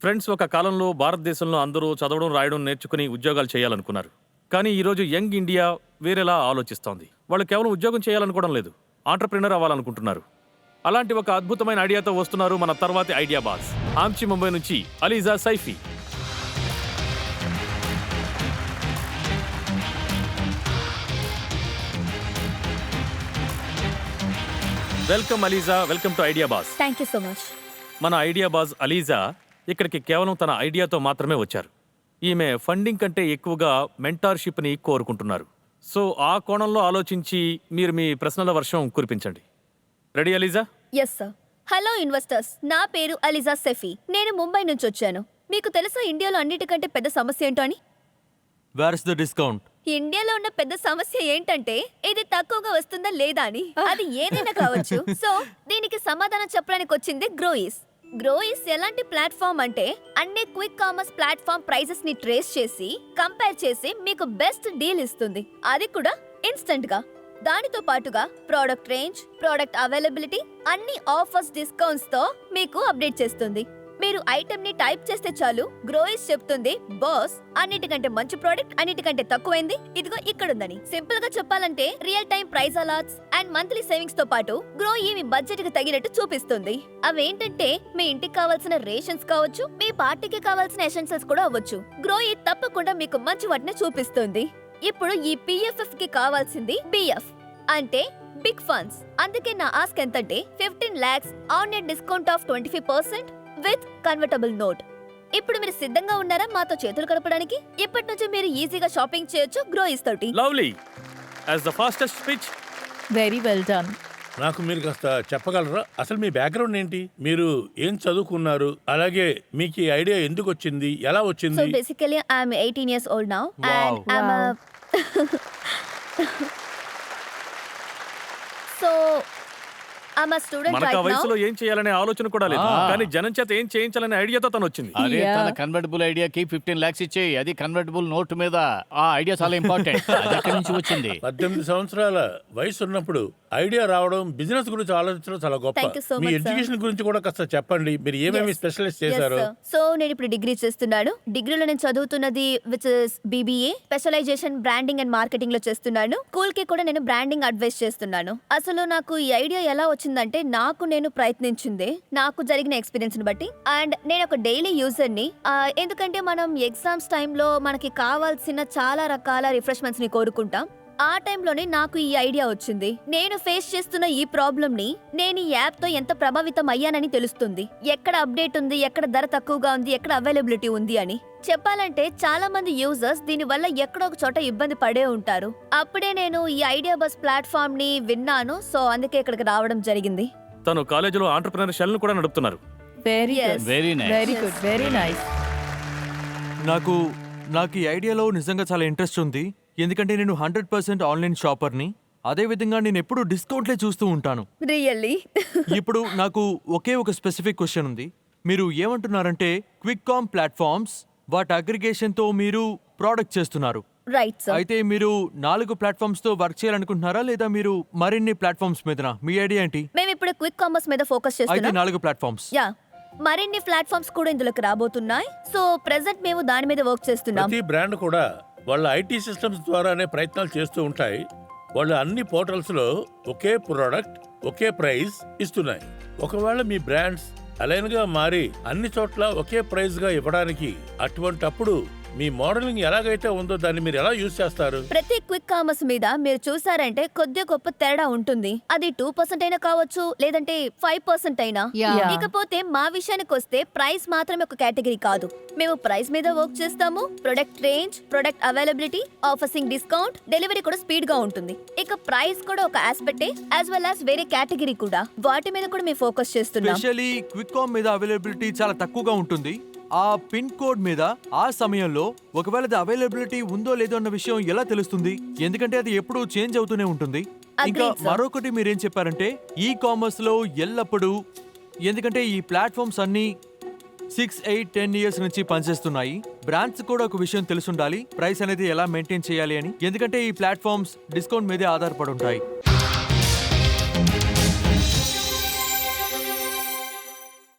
Friends, ఒక కాలంలో భారతదేశంలో అందరూ చదవడం రాయడం నేర్చుకుని ఉద్యోగాలు చేయాలనుకున్నారు. కానీ ఈరోజు యంగ్ ఇండియా వేరేలా ఆలోచిస్తోంది. వాళ్ళు కేవలం ఉద్యోగం చేయాలనుకోవడం లేదు, ఆంటర్‌ప్రెన్యూర్ అవ్వాలనుకుంటున్నారు. అలాంటి ఒక అద్భుతమైన ఐడియాతో వస్తున్నారు మన తర్వాతి ఐడియా బాస్. ఆమ్చి ముంబై నుంచి Aliza Saifi. Welcome Aliza, welcome to idea boss. Thank you so much. మన ఐడియా బాస్ అలీజా ఇక్కడికి కేవలం తన ఐడియాతో మాత్రమే వచ్చారు. ఈమె ఫండింగ్ కంటే ఎక్కువగా మెంటార్షిప్ని కోరుకుంటున్నారు. సో ఆ కోణంలో ఆలోచించి మీరు మీ ప్రశ్నల వర్షం కురిపించండి. Ready Aliza? Yes sir. Hello investors, నా పేరు అలీజా సెఫీ. నేను ముంబై నుంచి వచ్చాను. మీకు తెలుసా ఇండియాలో అన్నిటికంటే పెద్ద సమస్య ఏంటో అని? Where is the discount? ఇండియాలో ఉన్న పెద్ద సమస్య ఏంటంటే ఇది తక్కువగా వస్తుందా లేదా అని. అది ఏదైనా కావచ్చు. సో దీనికి సమాధానం చెప్పడానికి వచ్చింది గ్రోయిస్. గ్రోయిస్ ఎలాంటి ప్లాట్ఫామ్ అంటే అన్ని క్విక్ కామర్స్ ప్లాట్ఫామ్ ప్రైజెస్ ని ట్రేస్ చేసి కంపేర్ చేసి మీకు బెస్ట్ డీల్ ఇస్తుంది. అది కూడా ఇన్స్టెంట్ గా. దానితో పాటుగా ప్రోడక్ట్ రేంజ్, ప్రోడక్ట్ అవైలబిలిటీ, అన్ని ఆఫర్స్, డిస్కౌంట్స్ తో మీకు అప్డేట్ చేస్తుంది. మీరు ఐటమ్ ని టైప్ చేస్తే చాలు, గ్రోయిస్ చెప్తుంది, బాస్ అన్నిటికంటే మంచి ప్రోడక్ట్ అన్నిటికంటే తక్కువైంది ఇదిగో ఇక్కడుందని. సింపుల్ గా చెప్పాలంటే real time price alerts and monthly savings తో పాటు గ్రోయి మీ బడ్జెట్ కి తగినట్టు చూపిస్తుంది. అవేంటంటే మీ ఇంటికి కావాల్సిన రేషన్స్ కావచ్చు, మీ పార్టీకి కావాల్సిన ఎసెన్షియల్స్ కూడా అవ్వచ్చు. గ్రోయి తప్పకుండా మీకు మంచి వాటిని చూపిస్తుంది. ఇప్పుడు ఈ PFF కి కావాల్సింది BF అంటే బిగ్ ఫండ్స్. అందుకే నా ఆస్క్ ఎంతంటే 15 lakhs on a discount of 25% with convertible note. ఇప్పుడు మీరు సిద్ధంగా ఉన్నారా మాతో చేతులు కలపడానికి? ఇప్పటి నుంచి మీరు ఈజీగా షాపింగ్ చేయొచ్చు గ్రోయిస్ తోటి. Lovely. As the fastest speech. Very well done. నాకు మీరు కాస్త చెప్పగలరా, అసలు మీ బ్యాక్గ్రౌండ్ ఏంటి? మీరు ఏం చదువుకున్నారు? అలాగే మీకు ఈ ఐడియా ఎందుకు వచ్చింది, ఎలా సో వచ్చింది? Basically I'm 18 years old now Wow. and I'm a so I'm a student మనకు ఆ right now. వయసులో ఏం చేయాలనే ఆలోచన కూడా లేదు, కానీ జనం చేత ఏం చేయించాలనే ఐడియాతో తను వచ్చింది. అదే Yeah. తన కన్వర్టబుల్ ఐడియాకి 15 lakhs ఇచ్చేయి. అది కన్వర్టబుల్ నోట్ మీద. ఆ ఐడియా చాలా ఇంపార్టెంట్. అది ఎక్కడి నుంచి వచ్చింది? 18 సంవత్సరాల వయసు ఉన్నప్పుడు ఐడియా రావడం, బిజినెస్ గురించి ఆలోచించడం చాలా గొప్ప. Thank you so me much, sir. Education గురించి కూడా కాస్త చెప్పండి. మీరు ఏమేమి స్పెషలైజ్ చేశారు? సో నేను ఇప్పుడు డిగ్రీ చేస్తున్నాను. డిగ్రీలో నేను చదువుతున్నది which is BBA, specialization branding and marketing లో చేస్తున్నాను. స్కూల్ కి కూడా నేను బ్రాండింగ్ అడ్వైస్ చేస్తున్నాను. అసలు నాకు ఈ ఐడియా ఎలా వచ్చిందంటే నాకు నేను ప్రయత్నించిందే, నాకు జరిగిన ఎక్స్పీరియన్స్ ని బట్టి. అండ్ నేను ఒక డైలీ యూజర్ ని. ఎందుకంటే మనం ఎగ్జామ్స్ టైంలో మనకి కావాల్సిన చాలా రకాల రిఫ్రెష్మెంట్స్ ని కోరుకుంటాం. ఆ టైంలోనే నాకు ఈ ఐడియా వచ్చింది. నేను ఫేస్ చేస్తున్న ఈ ప్రాబ్లమ్ ని నేను ఈ యాప్ తో ఎంత ప్రభావితం అయ్యానని తెలుస్తుంది. ఎక్కడ అప్డేట్ ఉంది, ఎక్కడ ధర తక్కువగా ఉంది, ఎక్కడ అవైలబిలిటీ ఉంది అని. చెప్పాలంటే చాలా మంది యూజర్స్ దీని వల్ల ఎక్కడో ఒక చోట ఇబ్బంది పడే ఉంటారు. అప్పుడే నేను ఈ ఐడియా బస్ ప్లాట్ఫామ్ ని విన్నాను. సో అందుకే ఇక్కడికి రావడం జరిగింది. తను కాలేజీలో ఆంటర్‌ప్రెన్యూర్ షెల్ ను కూడా నడుపుతున్నారు. Very Yes. Good, very nice. Very good, very nice. నాకు ఈ ఐడియాలో నిజంగా చాలా ఇంట్రెస్ట్ ఉంది. ఎందుకంటే నేను 100% ఆన్లైన్ షాపర్ని. అదేవిధంగా నేను ఎప్పుడూ డిస్కౌంట్లే చూస్తూ ఉంటాను. రియల్లీ? ఇప్పుడు నాకు ఒకే ఒక స్పెసిఫిక్ క్వశ్చన్ ఉంది. మీరు ఏమంటున్నారంటే క్విక్ కామ్ ప్లాట్ఫామ్స్ వాటి అగ్రిగేషన్తో మీరు ప్రోడక్ట్ చేస్తున్నారు. Right sir. అయితే మీరు 4 ప్లాట్ఫామ్స్తో వర్క్ చేయాలనుకుంటున్నారా, లేదా మీరు మరిన్ని ప్లాట్ఫామ్స్ మీదనా? మీ ఐడియా ఏంటి? మేము ఇప్పుడు క్విక్ కామర్స్ మీద ఫోకస్ అయితే చేస్తున్నాం. 4 ప్లాట్ఫామ్స్. యా, మరిన్ని ప్లాట్ఫామ్స్ కూడా ఇందులోకి రాబోతున్నాయి. సో ప్రెసెంట్ మేము దాని మీద వర్క్ చేస్తున్నాం. ప్రతి బ్రాండ్ కూడా వాళ్ళ ఐటీ సిస్టమ్స్ ద్వారానే ప్రయత్నాలు చేస్తూ ఉంటాయి. వాళ్ళు అన్ని పోర్టల్స్ లో ఒకే ప్రోడక్ట్, ఒకే ప్రైస్ ఇస్తున్నాయి. ఒకవేళ మీ బ్రాండ్స్ అలైన్ గా మారి అన్ని చోట్ల ఒకే ప్రైస్ గా ఇవ్వడానికి, అటువంటప్పుడు మీ మోడలింగ్ ఎలాగైతే ఉందో దాన్ని మీరు ఎలా యూజ్ చేస్తారు? ప్రతి క్విక్ కామర్స్ మీద మీరు చూసారంటే కొద్ది గొప్ప తేడా ఉంటుంది. అది 2% అయినా కావచ్చు, లేదంటే 5% అయినా. Yeah. ఇకపోతే మా విషయానికి వస్తే ప్రైస్ మాత్రమే ఒక కేటగిరీ కాదు. మేము ప్రైస్ మీద వర్క్ చేస్తాము. Product range, product availability, offering discount, delivery కూడా స్పీడ్ గా ఉంటుంది. ఇక ప్రైస్ కూడా ఒక ఆస్పెక్టే, యాజ్ వెల్ యాజ్ వేరే కేటగిరీ కూడా. వాటి మీద కూడా మేము ఫోకస్ చేస్తున్నాం. స్పెషల్లీ క్విక్ కామ్ మీద అవైలబిలిటీ చాలా తక్కువగా ఉంటుంది. ఆ పిన్ కోడ్ మీద ఆ సమయంలో ఒకవేళ అది అవైలబిలిటీ ఉందో లేదో అన్న విషయం ఎలా తెలుస్తుంది? ఎందుకంటే అది ఎప్పుడూ చేంజ్ అవుతూనే ఉంటుంది. ఇంకా Agreed, sir. మరొకటి మీరేం చెప్పారంటే ఈ కామర్స్ లో ఎల్లప్పుడూ, ఎందుకంటే ఈ ప్లాట్ఫామ్స్ అన్ని 6, 8, 10 ఇయర్స్ నుంచి పనిచేస్తున్నాయి. బ్రాండ్స్ కూడా ఒక విషయం తెలుసుండాలి, ప్రైస్ అనేది ఎలా మెయింటైన్ చేయాలి అని. ఎందుకంటే ఈ ప్లాట్ఫామ్స్ డిస్కౌంట్ మీదే ఆధారపడి ఉంటాయి.